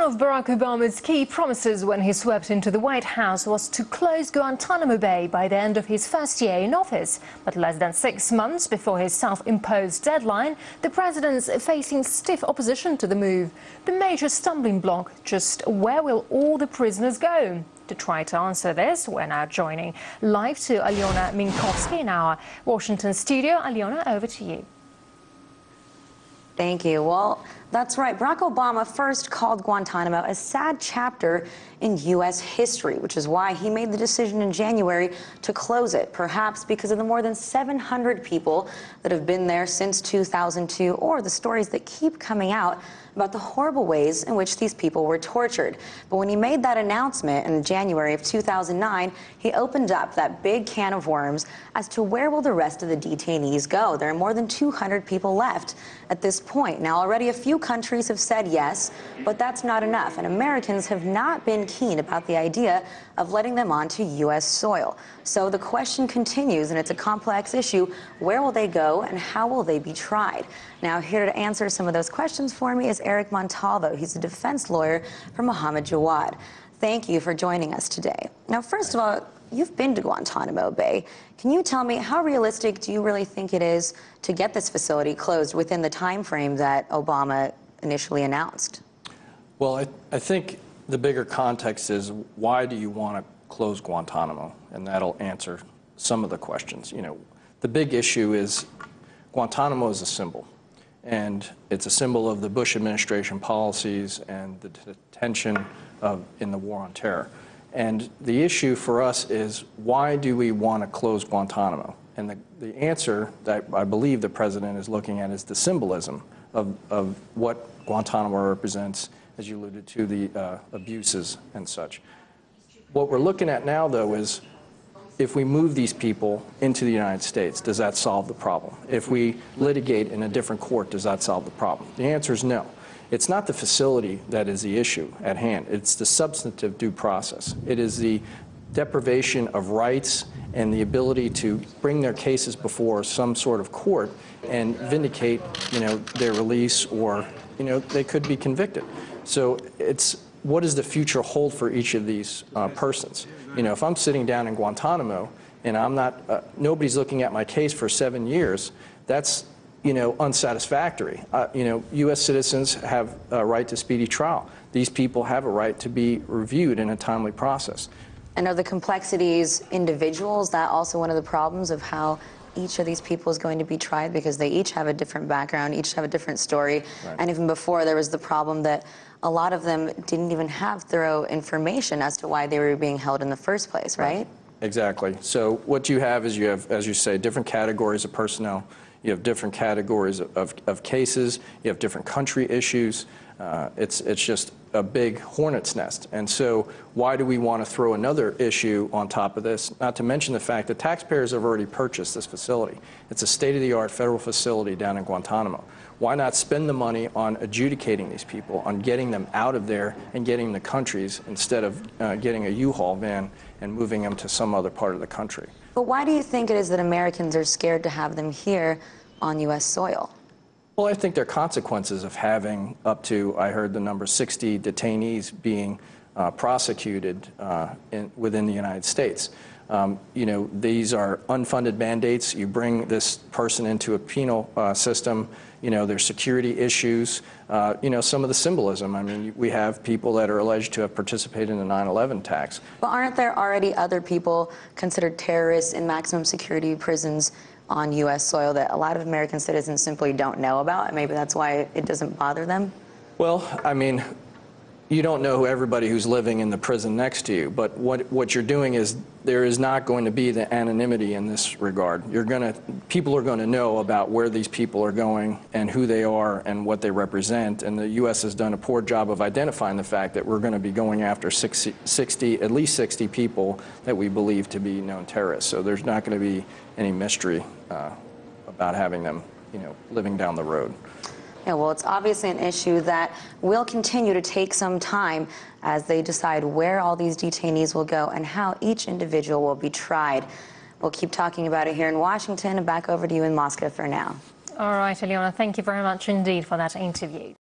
of Barack Obama's key promises when he swept into the White House was to close Guantanamo Bay by the end of his first year in office. But less than 6 months before his self-imposed deadline, the president's facing stiff opposition to the move. The major stumbling block: just where will all the prisoners go? To try to answer this, we're now joining live to Aliona Minkowski in our Washington studio. Aliona, over to you. Thank you. Well, that's right. Barack Obama first called Guantanamo a sad chapter in U.S. history, which is why he made the decision in January to close it, perhaps because of the more than 700 people that have been there since 2002, or the stories that keep coming out about the horrible ways in which these people were tortured. But when he made that announcement in January of 2009, he opened up that big can of worms as to where will the rest of the detainees go. There are more than 200 people left at this point. Now, already a few countries have said yes, but that's not enough, and Americans have not been keen about the idea of letting them onto U.S. soil. So the question continues, and it's a complex issue: where will they go and how will they be tried? Now, here to answer some of those questions for me is Eric Montalvo. He's a defense lawyer for Mohammed Jawad. Thank you for joining us today. Now, first of all, you've been to Guantanamo Bay. Can you tell me, how realistic do you really think it is to get this facility closed within the time frame that Obama initially announced? Well, I think the bigger context is, why do you want to close Guantanamo? And that'll answer some of the questions. You know, the big issue is Guantanamo is a symbol. And it's a symbol of the Bush administration policies and the detention in the war on terror. And the issue for us is, why do we want to close Guantanamo? And the answer that I believe the president is looking at is the symbolism of what Guantanamo represents, as you alluded to, the abuses and such. What we're looking at now, though, is, if we move these people into the United States, does that solve the problem? If we litigate in a different court, does that solve the problem? The answer is no. It's not the facility that is the issue at hand. It's the substantive due process. It is the deprivation of rights and the ability to bring their cases before some sort of court and vindicate, their release, or, they could be convicted. So it's, what does the future hold for each of these persons? If I'm sitting down in Guantanamo and I'm not, nobody's looking at my case for 7 years, that's, unsatisfactory. U.S. citizens have a right to speedy trial. These people have a right to be reviewed in a timely process. And are the complexities individual? Is that also one of the problems of how each of these people is going to be tried? Because they each have a different background, each have a different story. Right. And even before, there was the problem that a lot of them didn't even have thorough information as to why they were being held in the first place, right? Exactly. So what you have is, you have, as you say, different categories of personnel. You have different categories of cases. You have different country issues. It's just a big hornet's nest. And so why do we want to throw another issue on top of this? Not to mention the fact that taxpayers have already purchased this facility. It's a state-of-the-art federal facility down in Guantanamo. Why not spend the money on adjudicating these people, on getting them out of there and getting the countries, instead of getting a U-Haul van and moving them to some other part of the country? But why do you think it is that Americans are scared to have them here on U.S. soil? Well, I think there are consequences of having up to, I heard the number, 60 detainees being prosecuted within the United States. These are unfunded mandates. You bring this person into a penal system. There's security issues. Some of the symbolism. I mean, we have people that are alleged to have participated in the 9/11 attacks. But aren't there already other people considered terrorists in maximum security prisons on U.S. soil that a lot of American citizens simply don't know about, and maybe that's why it doesn't bother them? Well, I mean, you don't know everybody who's living in the prison next to you, but what you're doing is, there is not going to be the anonymity in this regard. People are going to know about where these people are going and who they are and what they represent, and the U.S. has done a poor job of identifying the fact that we're going to be going after at least 60 people that we believe to be known terrorists. So there's not going to be any mystery about having them, living down the road. Yeah, well, it's obviously an issue that will continue to take some time as they decide where all these detainees will go and how each individual will be tried. We'll keep talking about it here in Washington, and back over to you in Moscow for now. All right, Aliona, thank you very much indeed for that interview.